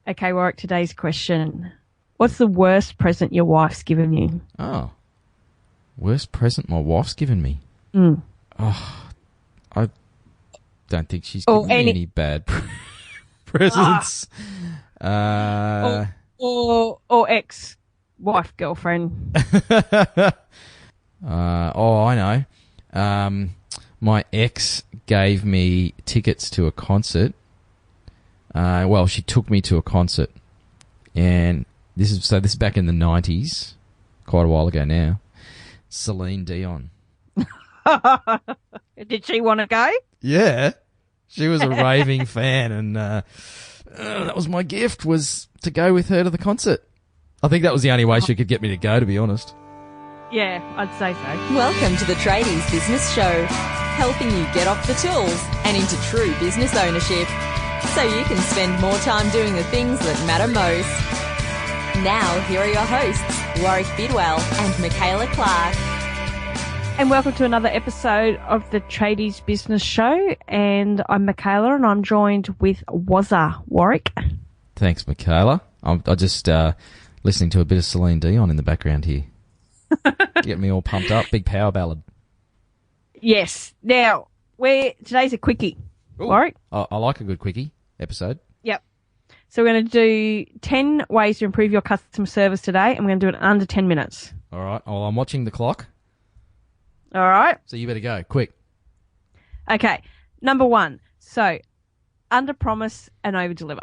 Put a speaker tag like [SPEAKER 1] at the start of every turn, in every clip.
[SPEAKER 1] Okay, Warwick, today's question. What's the worst present your wife's given you?
[SPEAKER 2] Oh, worst present my wife's given me. Oh, I don't think she's given me any bad presents.
[SPEAKER 1] Or ex-wife, girlfriend.
[SPEAKER 2] I know. My ex gave me tickets to a concert. Well, she took me to a concert, and this is back in the 90s, quite a while ago now. Celine Dion.
[SPEAKER 1] Did she want to go?
[SPEAKER 2] Yeah, she was a raving fan, and that was my gift, was to go with her to the concert. I think that was the only way she could get me to go, to be honest.
[SPEAKER 1] Yeah, I'd say so.
[SPEAKER 3] Welcome to the Tradies Business Show, helping you get off the tools and into true business ownership, so you can spend more time doing the things that matter most. Now, here are your hosts, Warwick Bidwell and Michaela Clark.
[SPEAKER 1] And welcome to another episode of the Tradies Business Show. And I'm Michaela, and I'm joined with Wazza Warwick.
[SPEAKER 2] Thanks, Michaela. I'm just listening to a bit of Celine Dion in the background here. Get me all pumped up. Big power ballad.
[SPEAKER 1] Yes. Now, today's a quickie,
[SPEAKER 2] Ooh,
[SPEAKER 1] Warwick.
[SPEAKER 2] I like a good quickie episode.
[SPEAKER 1] Yep. So we're going to do 10 ways to improve your customer service today, and we're going to do it in under 10 minutes.
[SPEAKER 2] All right. Well, I'm watching the clock.
[SPEAKER 1] All right.
[SPEAKER 2] So you better go. Quick.
[SPEAKER 1] Okay. Number one. So, under promise and over deliver.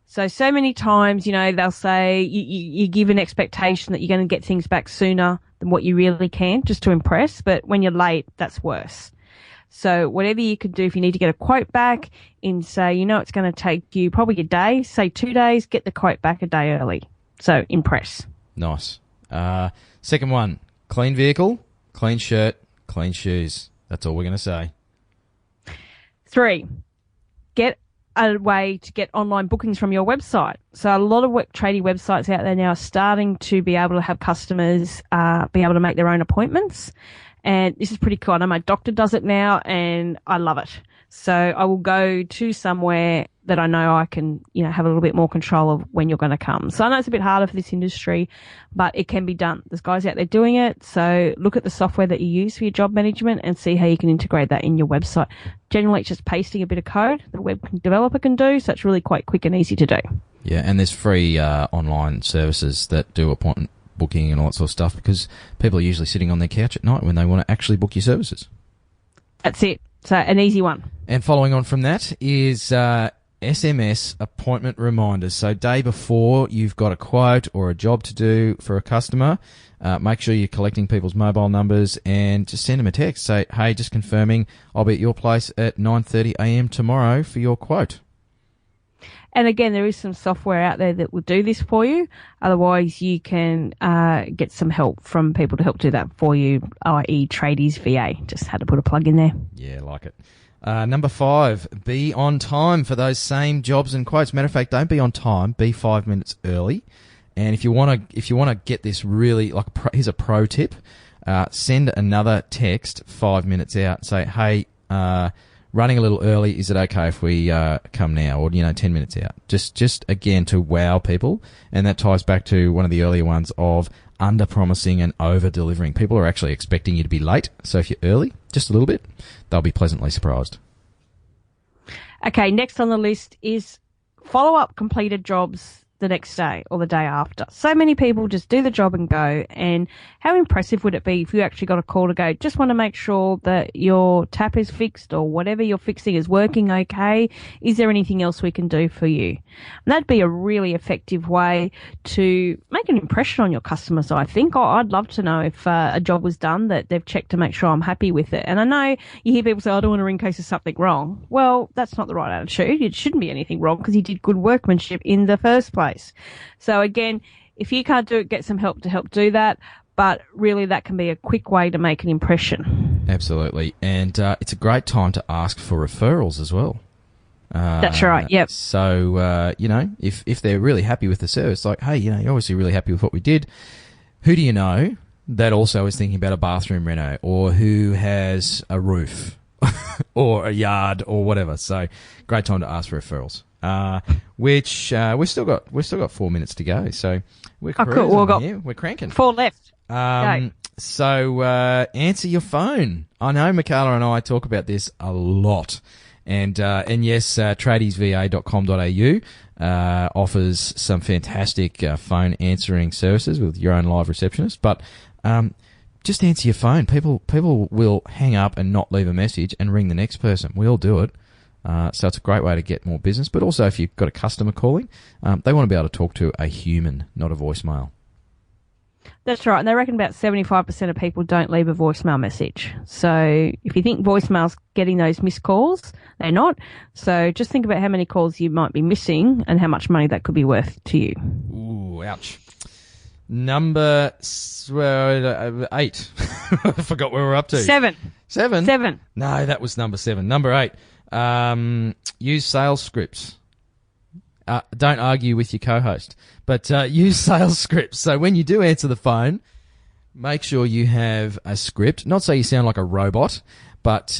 [SPEAKER 1] So many times, they'll say you give an expectation that you're going to get things back sooner than what you really can, just to impress. But when you're late, that's worse. So whatever you can do, if you need to get a quote back in, say, it's going to take you probably a day, say 2 days, get the quote back a day early. So impress.
[SPEAKER 2] Nice. Second one, clean vehicle, clean shirt, clean shoes. That's all we're going to say.
[SPEAKER 1] 3, get a way to get online bookings from your website. So a lot of tradie websites out there now are starting to be able to have customers be able to make their own appointments. And this is pretty cool. I know my doctor does it now, and I love it. So I will go to somewhere that I know I can, have a little bit more control of when you're going to come. So I know it's a bit harder for this industry, but it can be done. There's guys out there doing it. So look at the software that you use for your job management and see how you can integrate that in your website. Generally, it's just pasting a bit of code the web developer can do. So it's really quite quick and easy to do.
[SPEAKER 2] Yeah, and there's free online services that do appointment booking and all that sort of stuff, because people are usually sitting on their couch at night when they want to actually book your services.
[SPEAKER 1] That's it. So an easy one.
[SPEAKER 2] And following on from that is SMS appointment reminders. So day before you've got a quote or a job to do for a customer, make sure you're collecting people's mobile numbers and just send them a text. Say, hey, just confirming I'll be at your place at 9:30 a.m. tomorrow for your quote.
[SPEAKER 1] And again, there is some software out there that will do this for you. Otherwise, you can get some help from people to help do that for you, i.e. Tradies VA. Just had to put a plug in there.
[SPEAKER 2] Yeah, like it. Number 5, be on time for those same jobs and quotes. Matter of fact, don't be on time. Be 5 minutes early. And if you want to get this really, here's a pro tip. Send another text 5 minutes out. Say, hey, running a little early, is it okay if we come now? Or, 10 minutes out. Just again, to wow people. And that ties back to one of the earlier ones of under-promising and over-delivering. People are actually expecting you to be late. So if you're early, just a little bit, they'll be pleasantly surprised.
[SPEAKER 1] Okay, next on the list is follow-up completed jobs the next day or the day after. So many people just do the job and go, and how impressive would it be if you actually got a call to go, just want to make sure that your tap is fixed or whatever you're fixing is working okay. Is there anything else we can do for you? And that'd be a really effective way to make an impression on your customers, I think. I'd love to know if a job was done that they've checked to make sure I'm happy with it. And I know you hear people say, I don't want to ring in case there's something wrong. Well, that's not the right attitude. It shouldn't be anything wrong because you did good workmanship in the first place. So again, if you can't do it, get some help to help do that. But really, that can be a quick way to make an impression.
[SPEAKER 2] Absolutely. And it's a great time to ask for referrals as well.
[SPEAKER 1] That's right, yep.
[SPEAKER 2] So, if they're really happy with the service, like, hey, you're obviously really happy with what we did. Who do you know that also is thinking about a bathroom reno, or who has a roof or a yard or whatever? So great time to ask for referrals. which we've still got 4 minutes to go. So we're
[SPEAKER 1] Oh,
[SPEAKER 2] cruising
[SPEAKER 1] cool. We've got
[SPEAKER 2] here. We're cranking.
[SPEAKER 1] 4 left. Go.
[SPEAKER 2] So answer your phone. I know Michaela and I talk about this a lot. And yes, tradiesva.com.au offers some fantastic phone answering services with your own live receptionist. But just answer your phone. People will hang up and not leave a message and ring the next person. We all do it. So it's a great way to get more business. But also if you've got a customer calling, they want to be able to talk to a human, not a voicemail.
[SPEAKER 1] That's right. And they reckon about 75% of people don't leave a voicemail message. So if you think voicemail's getting those missed calls, they're not. So just think about how many calls you might be missing and how much money that could be worth to you.
[SPEAKER 2] Ooh, ouch. Number 8. I forgot where we're up to.
[SPEAKER 1] 7.
[SPEAKER 2] 7? No, that was number 7. Number 8. Use sales scripts. Don't argue with your co-host, but use sales scripts. So when you do answer the phone, make sure you have a script. Not so you sound like a robot, but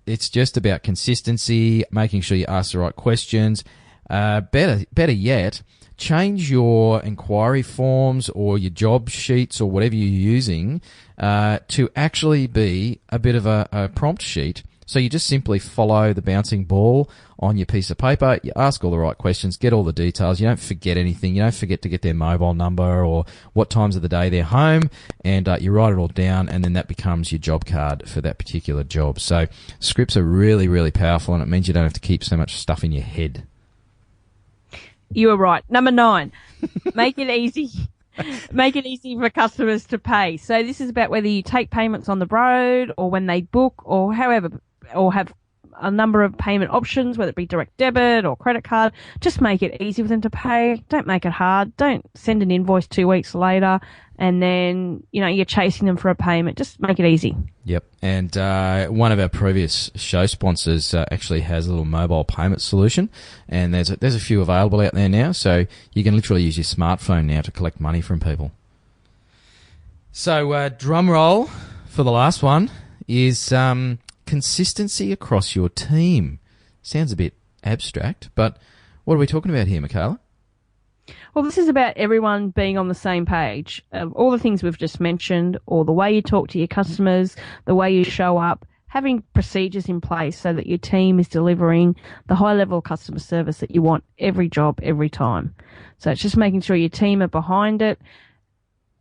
[SPEAKER 2] it's just about consistency, making sure you ask the right questions. Better yet, change your inquiry forms or your job sheets or whatever you're using to actually be a bit of a prompt sheet. So you just simply follow the bouncing ball on your piece of paper. You ask all the right questions, get all the details. You don't forget anything. You don't forget to get their mobile number or what times of the day they're home, and you write it all down, and then that becomes your job card for that particular job. So scripts are really, really powerful, and it means you don't have to keep so much stuff in your head.
[SPEAKER 1] You were right. Number 9, make it easy. Make it easy for customers to pay. So this is about whether you take payments on the road or when they book or however, or have a number of payment options, whether it be direct debit or credit card. Just make it easy for them to pay. Don't make it hard. Don't send an invoice 2 weeks later and then, you're chasing them for a payment. Just make it easy.
[SPEAKER 2] Yep. And one of our previous show sponsors actually has a little mobile payment solution, and there's a few available out there now, so you can literally use your smartphone now to collect money from people. So drum roll for the last one is consistency across your team. Sounds a bit abstract, but what are we talking about here, Michaela?
[SPEAKER 1] Well, this is about everyone being on the same page. All the things we've just mentioned, or the way you talk to your customers, the way you show up, having procedures in place so that your team is delivering the high level of customer service that you want every job, every time. So it's just making sure your team are behind it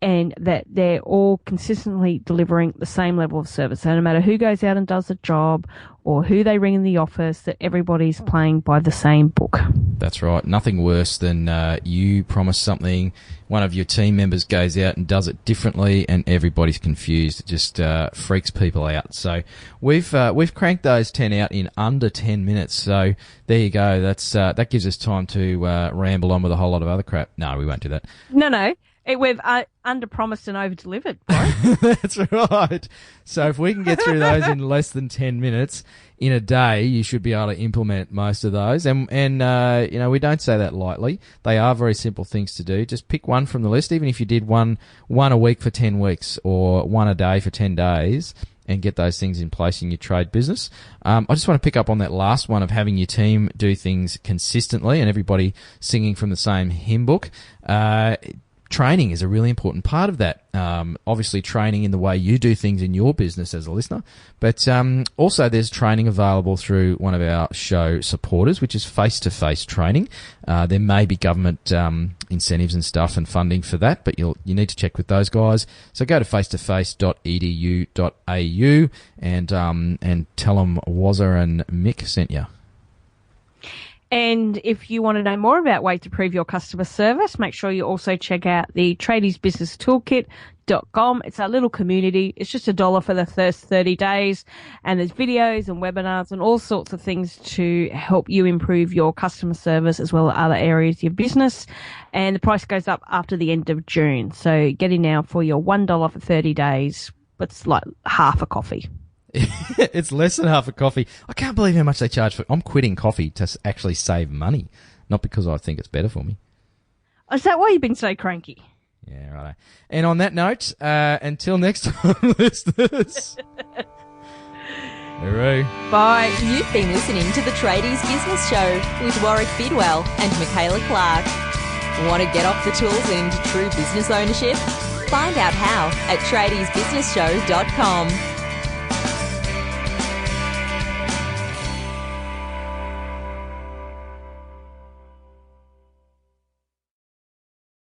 [SPEAKER 1] and that they're all consistently delivering the same level of service. So no matter who goes out and does the job or who they ring in the office, that everybody's playing by the same book.
[SPEAKER 2] That's right. Nothing worse than you promise something, one of your team members goes out and does it differently, and everybody's confused. It just freaks people out. So we've cranked those 10 out in under 10 minutes. So there you go. That gives us time to ramble on with a whole lot of other crap. No, we won't do that.
[SPEAKER 1] No. We've under-promised and over-delivered, right?
[SPEAKER 2] That's right. So if we can get through those in less than 10 minutes in a day, you should be able to implement most of those. And we don't say that lightly. They are very simple things to do. Just pick one from the list, even if you did one a week for 10 weeks or one a day for 10 days, and get those things in place in your trade business. I just want to pick up on that last one of having your team do things consistently and everybody singing from the same hymn book. Training is a really important part of that. Obviously, training in the way you do things in your business as a listener, but also there's training available through one of our show supporters, which is face-to-face training. There may be government incentives and stuff and funding for that, but you need to check with those guys. So go to facetoface.edu.au and tell them Wazza and Mick sent you.
[SPEAKER 1] And if you want to know more about ways to improve your customer service, make sure you also check out the tradiesbusinesstoolkit.com. It's our little community. It's just $1 for the first 30 days. And there's videos and webinars and all sorts of things to help you improve your customer service as well as other areas of your business. And the price goes up after the end of June. So get in now for your $1 for 30 days. It's like half a coffee.
[SPEAKER 2] It's less than half a coffee. I can't believe how much they charge for. I'm quitting coffee to actually save money, not because I think it's better for me.
[SPEAKER 1] Is that why you've been so cranky?
[SPEAKER 2] Yeah, right. And on that note, until next time, listeners. Hooroo.
[SPEAKER 1] Bye.
[SPEAKER 3] You've been listening to the Tradies Business Show with Warwick Bidwell and Michaela Clark. Want to get off the tools and into true business ownership? Find out how at tradiesbusinessshow.com.